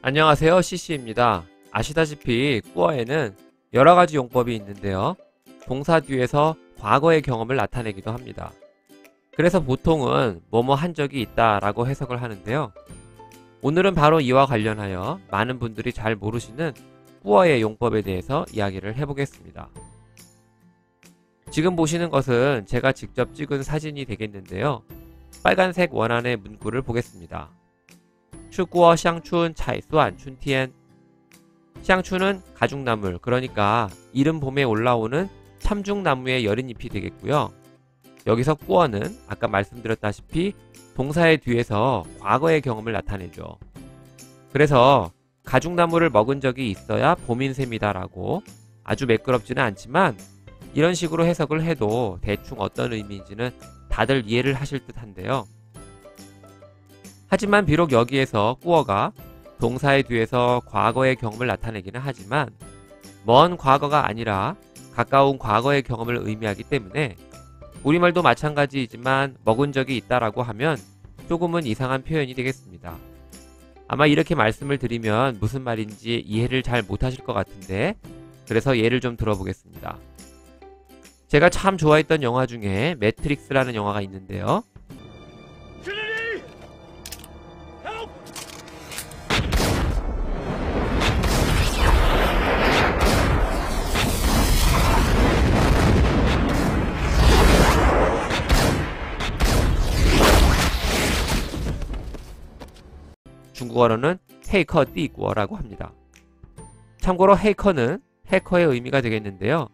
안녕하세요, CC입니다. 아시다시피 꾸어에는 여러가지 용법이 있는데요. 동사 뒤에서 과거의 경험을 나타내기도 합니다. 그래서 보통은 뭐뭐 한 적이 있다 라고 해석을 하는데요. 오늘은 바로 이와 관련하여 많은 분들이 잘 모르시는 꾸어의 용법에 대해서 이야기를 해보겠습니다. 지금 보시는 것은 제가 직접 찍은 사진이 되겠는데요. 빨간색 원안의 문구를 보겠습니다. 去过乡村采蒜春天. 샹춘은 가죽나물, 그러니까 이른 봄에 올라오는 참중나무의 여린 잎이 되겠고요. 여기서 꾸어는 아까 말씀드렸다시피 동사의 뒤에서 과거의 경험을 나타내죠. 그래서 가죽나무를 먹은 적이 있어야 봄인 셈이다 라고 아주 매끄럽지는 않지만 이런 식으로 해석을 해도 대충 어떤 의미인지는 다들 이해를 하실 듯 한데요. 하지만 비록 여기에서 꾸어가 동사의 뒤에서 과거의 경험을 나타내기는 하지만 먼 과거가 아니라 가까운 과거의 경험을 의미하기 때문에 우리말도 마찬가지이지만 먹은 적이 있다라고 하면 조금은 이상한 표현이 되겠습니다. 아마 이렇게 말씀을 드리면 무슨 말인지 이해를 잘 못하실 것 같은데 그래서 예를 좀 들어보겠습니다. 제가 참 좋아했던 영화 중에 매트릭스라는 영화가 있는데요. 중국어로는 헤이커 띠꾸어라고 합니다. 참고로 헤이커는 해커의 의미가 되겠는데요.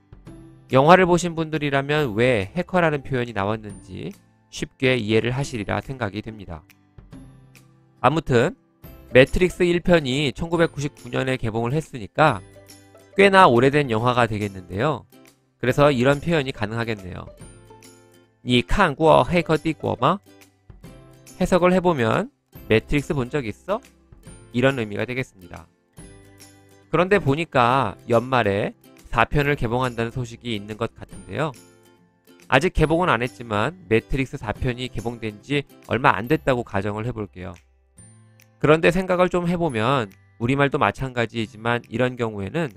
영화를 보신 분들이라면 왜 해커라는 표현이 나왔는지 쉽게 이해를 하시리라 생각이 됩니다. 아무튼 매트릭스 1편이 1999년에 개봉을 했으니까 꽤나 오래된 영화가 되겠는데요. 그래서 이런 표현이 가능하겠네요. 你看过黑客帝国吗? 해석을 해보면 매트릭스 본 적 있어? 이런 의미가 되겠습니다. 그런데 보니까 연말에 4편을 개봉한다는 소식이 있는 것 같은데요. 아직 개봉은 안 했지만 매트릭스 4편이 개봉된 지 얼마 안 됐다고 가정을 해볼게요. 그런데 생각을 좀 해보면 우리말도 마찬가지이지만 이런 경우에는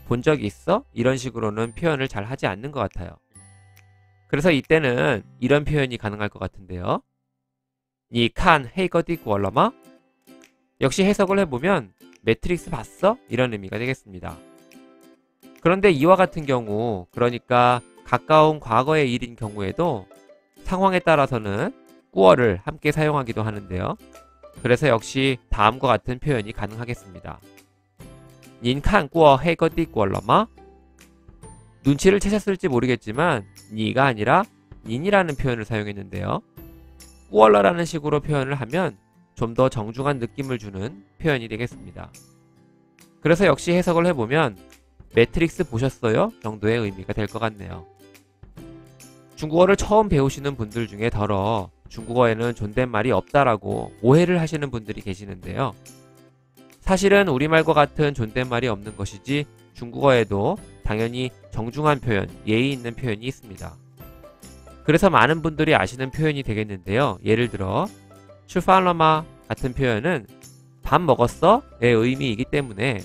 본 적 있어? 이런 식으로는 표현을 잘 하지 않는 것 같아요. 그래서 이때는 이런 표현이 가능할 것 같은데요. 你看黑客帝国了吗? 역시 해석을 해보면 매트릭스 봤어? 이런 의미가 되겠습니다. 그런데 이와 같은 경우, 그러니까 가까운 과거의 일인 경우에도 상황에 따라서는 꾸어를 함께 사용하기도 하는데요. 그래서 역시 다음과 같은 표현이 가능하겠습니다. 您看过黑客帝国了吗? 눈치를 채셨을지 모르겠지만 니가 아니라 닌이라는 표현을 사용했는데요. 꾸얼러라는 식으로 표현을 하면 좀 더 정중한 느낌을 주는 표현이 되겠습니다. 그래서 역시 해석을 해보면 매트릭스 보셨어요? 정도의 의미가 될 것 같네요. 중국어를 처음 배우시는 분들 중에 더러 중국어에는 존댓말이 없다라고 오해를 하시는 분들이 계시는데요. 사실은 우리말과 같은 존댓말이 없는 것이지 중국어에도 당연히 정중한 표현, 예의 있는 표현이 있습니다. 그래서 많은 분들이 아시는 표현이 되겠는데요. 예를 들어 吃饭了吗? 같은 표현은 밥 먹었어? 의 의미이기 때문에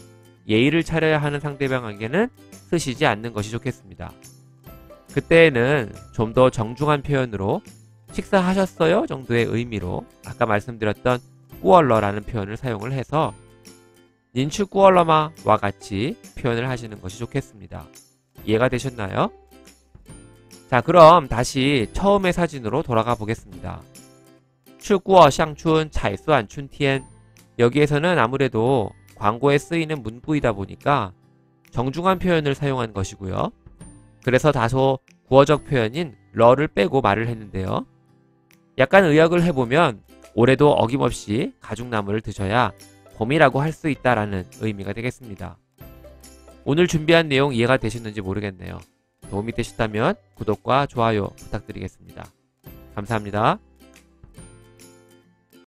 예의를 차려야 하는 상대방에게는 쓰시지 않는 것이 좋겠습니다. 그때에는 좀 더 정중한 표현으로 식사하셨어요? 정도의 의미로 아까 말씀드렸던 꾸얼러라는 표현을 사용을 해서 您吃过了吗? 와 같이 표현을 하시는 것이 좋겠습니다. 이해가 되셨나요? 자, 그럼 다시 처음의 사진으로 돌아가 보겠습니다. 去过乡村采蒜春天. 여기에서는 아무래도 광고에 쓰이는 문구이다 보니까 정중한 표현을 사용한 것이고요. 그래서 다소 구어적 표현인 러를 빼고 말을 했는데요. 약간 의역을 해보면 올해도 어김없이 가죽나무를 드셔야 봄이라고 할 수 있다라는 의미가 되겠습니다. 오늘 준비한 내용 이해가 되셨는지 모르겠네요. 도움이 되셨다면 구독과 좋아요 부탁드리겠습니다. 감사합니다.